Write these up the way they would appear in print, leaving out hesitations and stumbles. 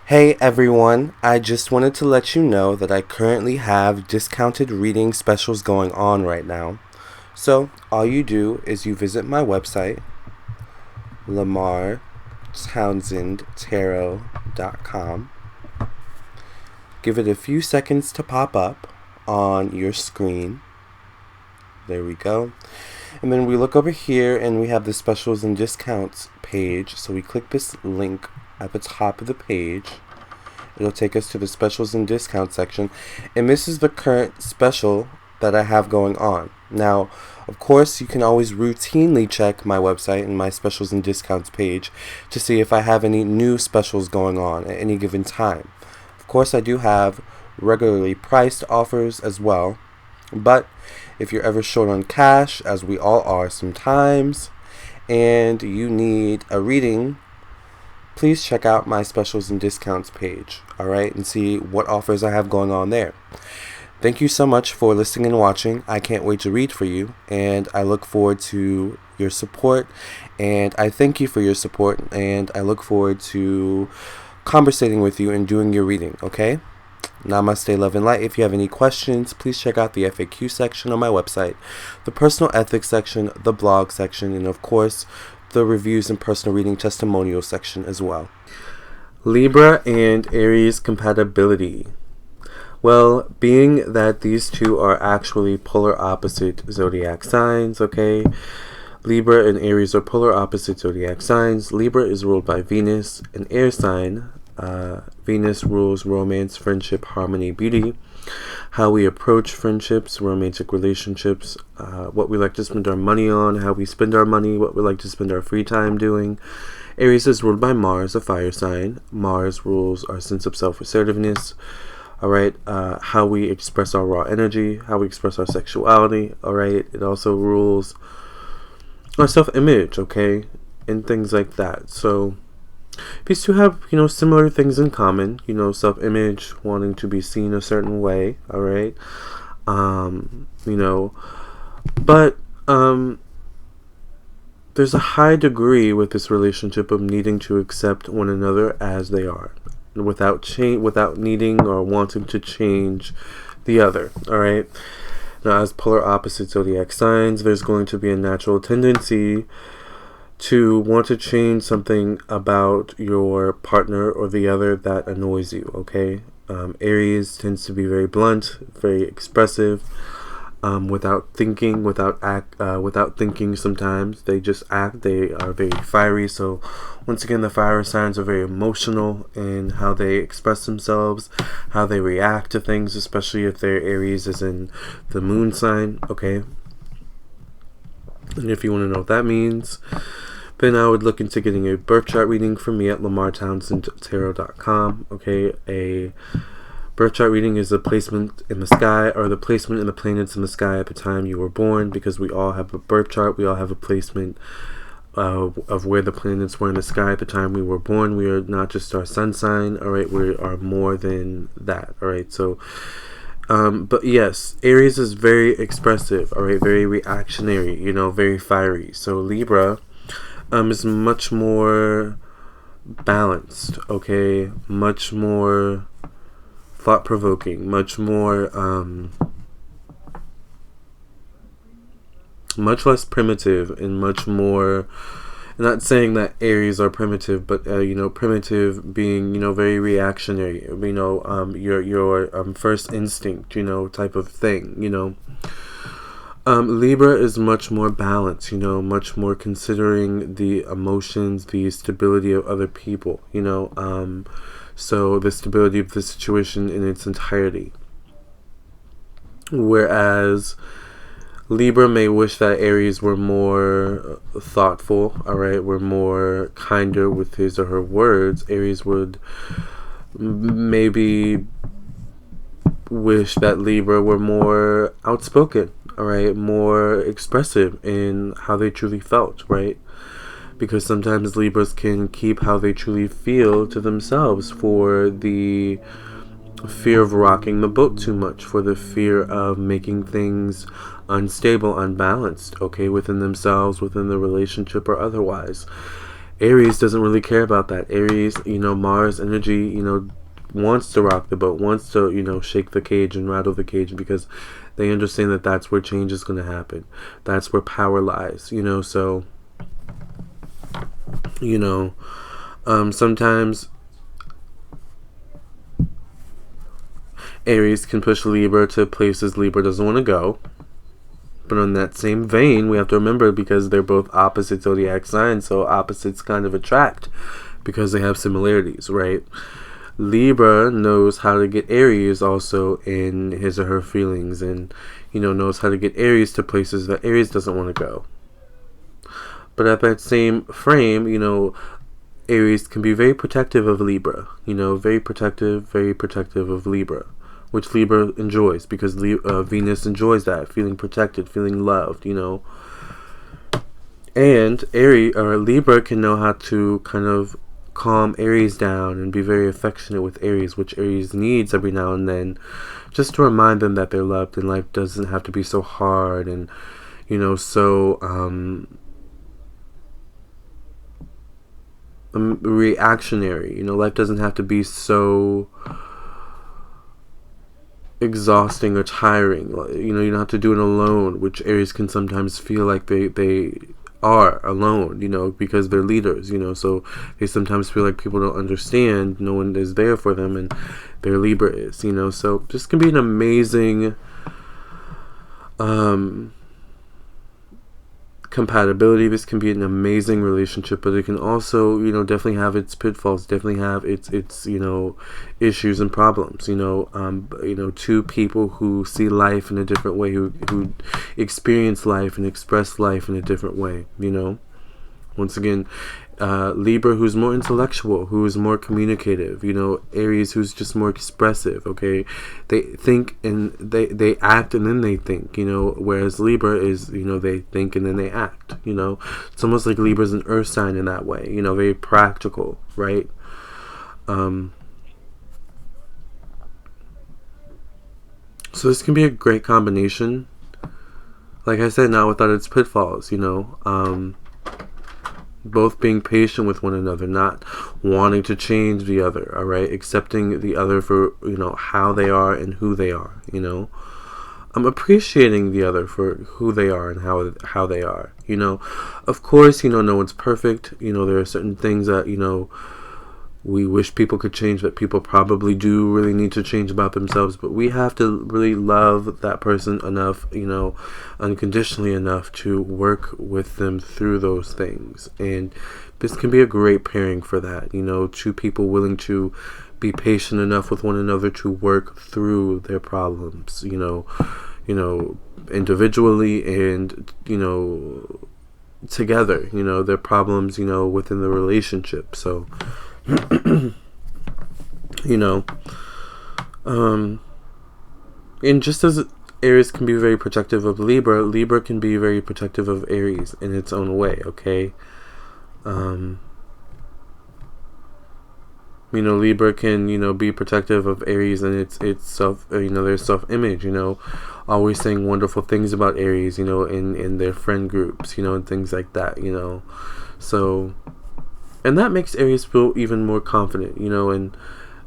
Hey everyone, I just wanted to let you know that I currently have discounted reading specials going on right now. So, all you do is you visit my website, lamarrtownsendtarot.com. Give it a few seconds to pop up on your screen. There we go. And then we look over here and we have the specials and discounts page. So we click this link at the top of the page. It'll take us to the specials and discounts section. And this is the current special that I have going on. Now, of course, you can always routinely check my website and my specials and discounts page to see if I have any new specials going on at any given time. Of course, I do have regularly priced offers as well. But if you're ever short on cash, as we all are sometimes, and you need a reading, please check out my specials and discounts page, alright, and see what offers I have going on there. Thank you so much for listening and watching. I can't wait to read for you, and I look forward to your support, and I thank you for your support, and I look forward to conversating with you and doing your reading, okay? Namaste, love, and light. If you have any questions, please check out the FAQ section on my website, the personal ethics section, the blog section, and of course, the reviews and personal reading testimonial section as well. Libra and Aries Compatibility. Well, being that these two are actually polar opposite zodiac signs, okay? Libra and Aries are polar opposite zodiac signs. Libra is ruled by Venus, an air sign. Venus rules romance, friendship, harmony, beauty, how we approach friendships, romantic relationships, what we like to spend our money on, how we spend our money, what we like to spend our free time doing. Aries is ruled by Mars, a fire sign. Mars rules our sense of self-assertiveness, alright, how we express our raw energy, how we express our sexuality, alright. It also rules our self-image, okay, and things like that. So these two have, similar things in common, self-image, wanting to be seen a certain way, alright, but, there's a high degree with this relationship of needing to accept one another as they are, without needing or wanting to change the other, alright. Now, as polar opposite zodiac signs, there's going to be a natural tendency to want to change something about your partner or the other that annoys you, okay? Aries tends to be very blunt, very expressive, without thinking, without thinking sometimes. They just act, they are very fiery. So once again, the fire signs are very emotional in how they express themselves, how they react to things, especially if their Aries is in the moon sign, okay? And if you want to know what that means, then I would look into getting a birth chart reading from me at lamarrtownsendtarot.com. Okay, a birth chart reading is a placement in the sky, or the placement in the planets in the sky at the time you were born, because we all have a birth chart. We all have a placement of where the planets were in the sky at the time we were born. We are not just our sun sign, all right? We are more than that, all right? So but yes, Aries is very expressive, alright, very reactionary, very fiery. So Libra is much more balanced, okay, much more thought-provoking, much more, much less primitive, and much more, not saying that Aries are primitive, but primitive being very reactionary, your first instinct, type of thing. Libra is much more balanced, much more considering the emotions, the stability of other people, so the stability of the situation in its entirety. Whereas Libra may wish that Aries were more thoughtful, alright, were more kinder with his or her words. Aries would maybe wish that Libra were more outspoken, alright, more expressive in how they truly felt, right? Because sometimes Libras can keep how they truly feel to themselves for the fear of rocking the boat too much, for the fear of making things unstable, unbalanced, okay, within themselves, within the relationship, or otherwise. Aries doesn't really care about that. Aries, Mars energy, wants to rock the boat, wants to, shake the cage and rattle the cage, because they understand that that's where change is going to happen. That's where power lies, so, sometimes Aries can push Libra to places Libra doesn't want to go. But on that same vein, we have to remember, because they're both opposite zodiac signs, so opposites kind of attract because they have similarities, right? Libra knows how to get Aries also in his or her feelings, and, knows how to get Aries to places that Aries doesn't want to go. But at that same frame, Aries can be very protective of Libra, very protective of Libra, which Libra enjoys, because Venus enjoys that, feeling protected, feeling loved, And Libra can know how to kind of calm Aries down and be very affectionate with Aries, which Aries needs every now and then, just to remind them that they're loved and life doesn't have to be so hard and, so reactionary. Life doesn't have to be so exhausting or tiring. You don't have to do it alone, which Aries can sometimes feel like they are alone, because they're leaders, so they sometimes feel like people don't understand, no one is there for them, and their Libra is, so this can be an amazing compatibility. This can be an amazing relationship, but it can also, definitely have its pitfalls, definitely have its issues and problems. Two people who see life in a different way, who experience life and express life in a different way. Once again, Libra, who's more intellectual, who is more communicative, Aries, who's just more expressive, okay? They think and they act and then they think, whereas Libra is, they think and then they act, It's almost like Libra's an earth sign in that way, very practical, right? So this can be a great combination. Like I said, not without its pitfalls, both being patient with one another, not wanting to change the other, all right? Accepting the other for, how they are and who they are, I'm appreciating the other for who they are and how they are, Of course, no one's perfect. There are certain things that, we wish people could change, that people probably do really need to change about themselves, but we have to really love that person enough, unconditionally enough to work with them through those things. And this can be a great pairing for that, two people willing to be patient enough with one another to work through their problems, individually and, together, their problems, within the relationship. So, and just as Aries can be very protective of Libra, Libra can be very protective of Aries in its own way, okay? Libra can, be protective of Aries and its self, their self-image, always saying wonderful things about Aries, in their friend groups, and things like that, So, and that makes Aries feel even more confident, and,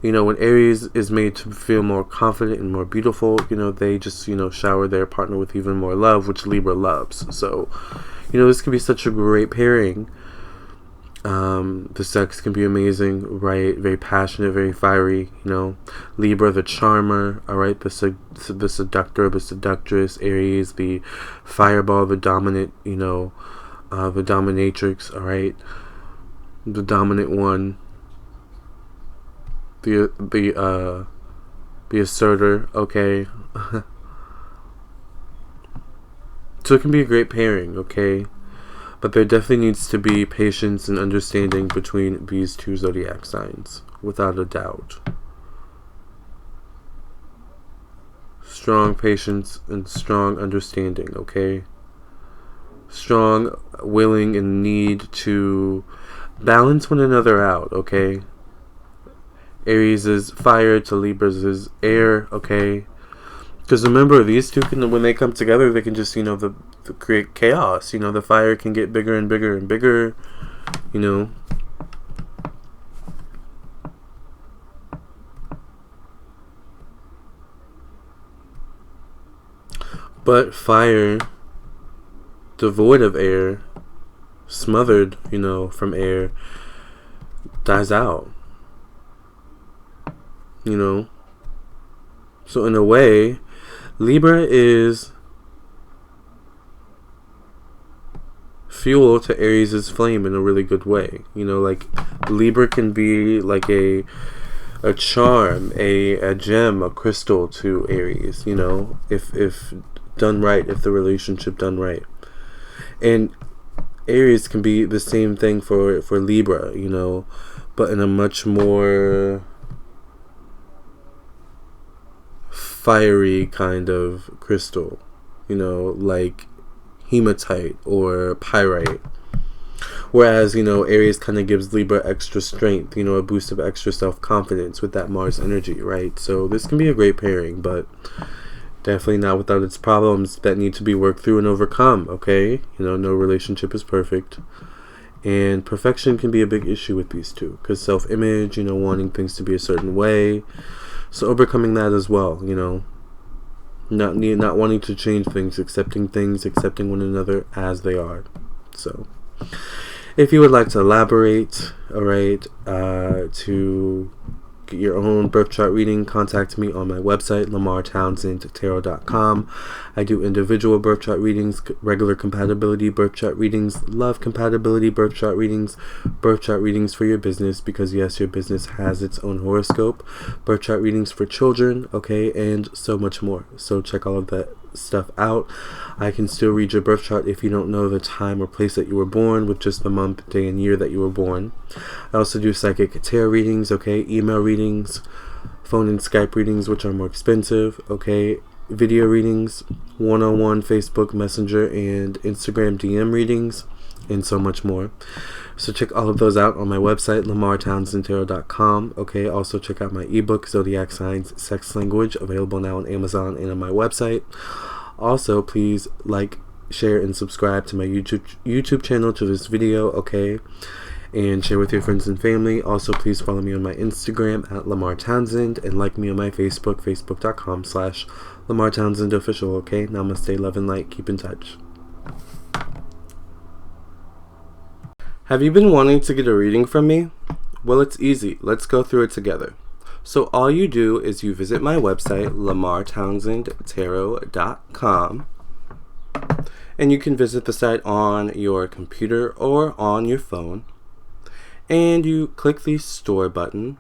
when Aries is made to feel more confident and more beautiful, they just, shower their partner with even more love, which Libra loves. So, this can be such a great pairing. The sex can be amazing, right? Very passionate, very fiery, Libra, the charmer, all right? The seductor, the seductress. Aries, the fireball, the dominant, the dominatrix, all right? The dominant one, the asserter, okay? So it can be a great pairing, okay? But there definitely needs to be patience and understanding between these two zodiac signs, without a doubt. Strong patience and strong understanding, okay? Strong willing and need to balance one another out, okay? Aries is fire to Libra's is air, okay? Because remember, these two can, when they come together, they can just, create chaos. The fire can get bigger and bigger and bigger, But fire devoid of air, smothered, from air, dies out. So in a way, Libra is fuel to Aries' flame in a really good way. Like Libra can be like a charm, a gem, a crystal to Aries, if done right, if the relationship done right. And Aries can be the same thing for Libra, but in a much more fiery kind of crystal, like hematite or pyrite. Whereas, Aries kind of gives Libra extra strength, a boost of extra self-confidence with that Mars energy, right? So this can be a great pairing, but definitely not without its problems that need to be worked through and overcome, okay? No relationship is perfect. And perfection can be a big issue with these two, because self-image, wanting things to be a certain way. So overcoming that as well, not wanting to change things, accepting one another as they are. So if you would like to elaborate, alright, to get your own birth chart reading, contact me on my website, LamarrTownsendTarot.com. I do individual birth chart readings, regular compatibility birth chart readings, love compatibility birth chart readings for your business, because yes, your business has its own horoscope, birth chart readings for children, okay, and so much more. So check all of that stuff out. I can still read your birth chart if you don't know the time or place that you were born, with just the month, day, and year that you were born. I also do psychic tarot readings, okay, email readings, phone and Skype readings, which are more expensive, okay, video readings, one-on-one Facebook Messenger and Instagram DM readings, and so much more. So check all of those out on my website, LamarrTownsendTarot.com. Okay, also check out my ebook, Zodiac Signs, Sex Language, available now on Amazon and on my website. Also, please like, share, and subscribe to my YouTube channel to this video, okay? And share with your friends and family. Also, please follow me on my Instagram at Lamarr Townsend, and like me on my Facebook, facebook.com/Lamarr Townsend Official, okay? Namaste, love, and light. Keep in touch. Have you been wanting to get a reading from me? Well, it's easy. Let's go through it together. So all you do is you visit my website, LamarrTownsendTarot.com, and you can visit the site on your computer or on your phone, and you click the store button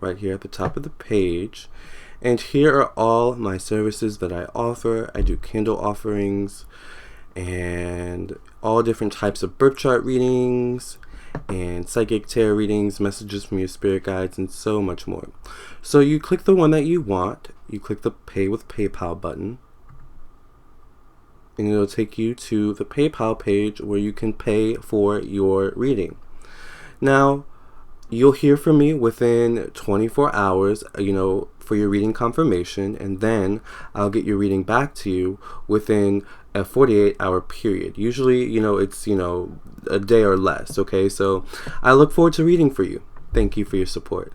right here at the top of the page, and here are all my services that I offer. I do candle offerings and all different types of birth chart readings and psychic tarot readings, messages from your spirit guides, and so much more. So you click the one that you want, you click the Pay with PayPal button, and it'll take you to the PayPal page where you can pay for your reading. Now, you'll hear from me within 24 hours, for your reading confirmation, and then I'll get your reading back to you within a 48-hour period. Usually, it's, a day or less, okay? So I look forward to reading for you. Thank you for your support.